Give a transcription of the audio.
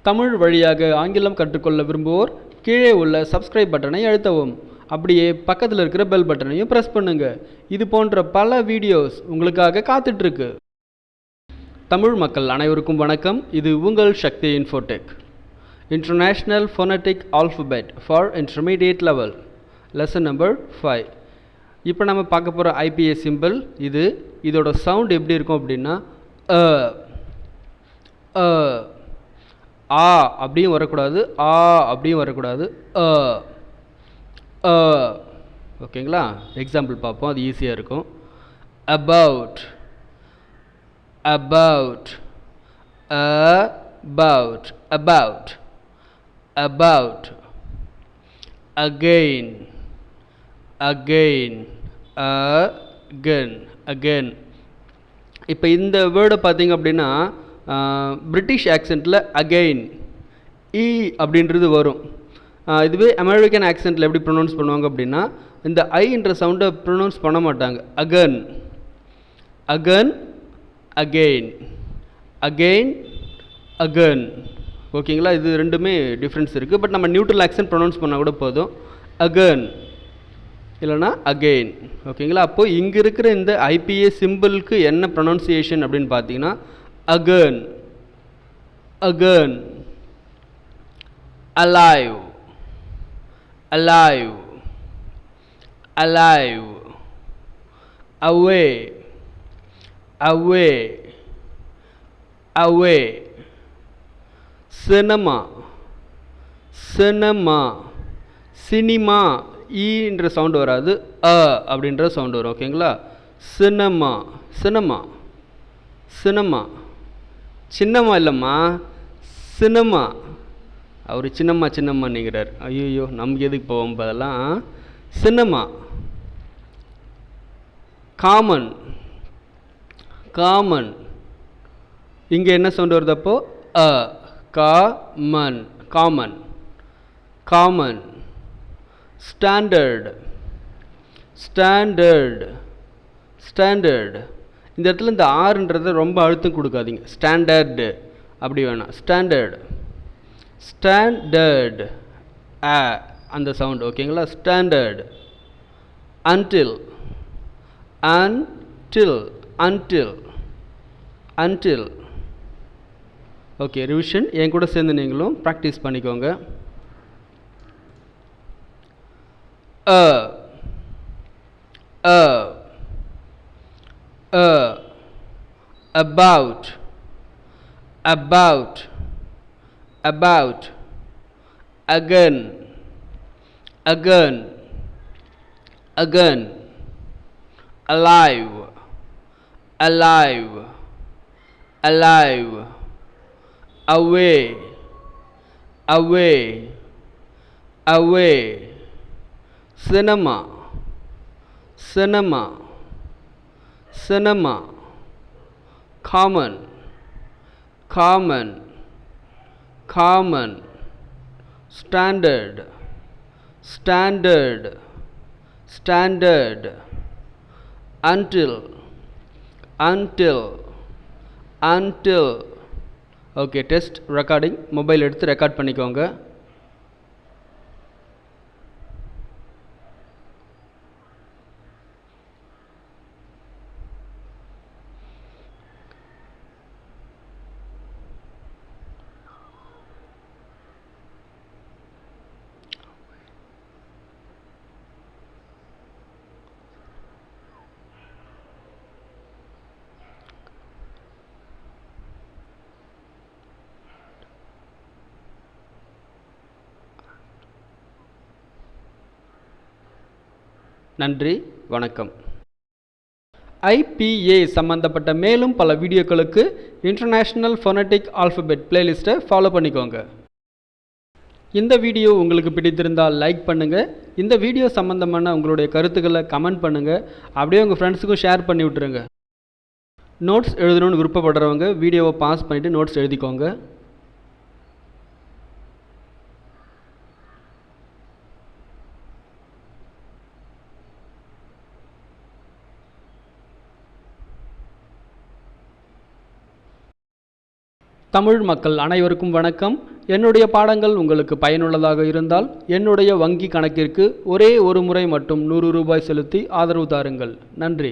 தமிழ் வழியாக ஆங்கிலம் கற்றுக்கொள்ள விரும்புவோர் கீழே உள்ள சப்ஸ்கிரைப் பட்டனை அழுத்தவும். அப்படியே பக்கத்தில் இருக்கிற பெல் பட்டனையும் ப்ரெஸ் பண்ணுங்க. இது போன்ற பல வீடியோஸ் உங்களுக்காக காத்துட்ருக்கு. தமிழ் மக்கள் அனைவருக்கும் வணக்கம். இது உங்கள் Sakthi Infotech. International phonetic alphabet for intermediate level lesson number 5. இப்போ நம்ம பார்க்க போகிற ஐபிஏ சிம்பிள் இதோட சவுண்ட் எப்படி இருக்கும் அப்படின்னா ஆ அப்படியும் வரக்கூடாது, ஆ அப்படியும் வரக்கூடாது, ஓகேங்களா? எக்ஸாம்பிள் பார்ப்போம், அது ஈஸியாக இருக்கும். About, about, about, about, about. Again, again, again, again. இப்போ இந்த வேர்டை பார்த்தீங்க அப்படின்னா பிரிட்டிஷ் ஆக்சென்ட்டில் அகெயின் இ அப்படின்றது வரும். இதுவே அமெரிக்கன் ஆக்சென்ட்டில் எப்படி ப்ரொனவுன்ஸ் பண்ணுவாங்க அப்படின்னா இந்த ஐன்ற சவுண்டை ப்ரொனவுன்ஸ் பண்ண மாட்டாங்க. அகன், அகன், அகெயின், அகெயின், அகன். ஓகேங்களா? இது ரெண்டுமே டிஃப்ரென்ஸ் இருக்குது. பட் நம்ம நியூட்ரல் ஆக்சென்ட் ப்ரொனவுன்ஸ் பண்ணால் கூட போதும். அகன் இல்லைனா அகெயின். ஓகேங்களா? அப்போது இங்கே இருக்கிற இந்த ஐபிஏ சிம்பிளுக்கு என்ன ப்ரொனவுன்சியேஷன் அப்படின்னு பார்த்தீங்கன்னா again, again. Alive, alive, alive. Away, away, away. Cinema, cinema, cinema. ஈன்ற சவுண்டு வராது, அப்படின்ற சவுண்டு வரும். ஓகேங்களா? Cinema, cinema, cinema. சின்னம்மா இல்லைம்மா, சினிமா. அவர் சின்னம்மா சின்னம்மான்னுங்கிறார். ஐயோ, நமக்கு எதுக்கு போவோம் அதெல்லாம். சினிமா. Common, common. இங்கே என்ன சவுண்டு வருது அப்போ? Common, common, common. Standard, standard, standard. இந்த இடத்துல இந்த ஆறுன்றதை ரொம்ப அழுத்தம் கொடுக்காதீங்க. ஸ்டாண்டர்டு அப்படி வேணாம். ஸ்டாண்டர்டு, ஸ்டாண்டர்ட், அந்த சவுண்ட். ஓகேங்களா? Standard. Until, until, until, until. Okay, revision என் கூட சேர்ந்து நீங்களும் ப்ராக்டிஸ் பண்ணிக்கோங்க. About, about, about. Again, again, again. Alive, alive, alive. Away, away, away. Cinema, cinema, cinema. Common, common, common. Standard, standard, standard. Until, until, until. Okay, test recording. Mobile எடுத்து record பண்ணிக்கோங்க. நன்றி, வணக்கம். IPA சம்பந்தப்பட்ட மேலும் பல வீடியோக்களுக்கு international phonetic alphabet பிளேலிஸ்ட்டை follow பண்ணிக்கோங்க. இந்த வீடியோ உங்களுக்கு பிடித்திருந்தால் லைக் பண்ணுங்கள். இந்த வீடியோ சம்பந்தமான உங்களுடைய கருத்துக்களை கமெண்ட் பண்ணுங்கள். அப்படியே உங்கள் ஃப்ரெண்ட்ஸுக்கும் ஷேர் பண்ணி விட்டுருங்க. நோட்ஸ் எழுதணும்னு விருப்பப்படுறவங்க வீடியோவை பாஸ் பண்ணிவிட்டு நோட்ஸ் எழுதிக்கோங்க. தமிழ் மக்கள் அனைவருக்கும் வணக்கம். என்னுடைய பாடங்கள் உங்களுக்கு பயனுள்ளதாக இருந்தால் என்னுடைய வங்கி கணக்கிற்கு ஒரே ஒரு முறை மட்டும் 100 ரூபாய் செலுத்தி ஆதரவு தாருங்கள். நன்றி.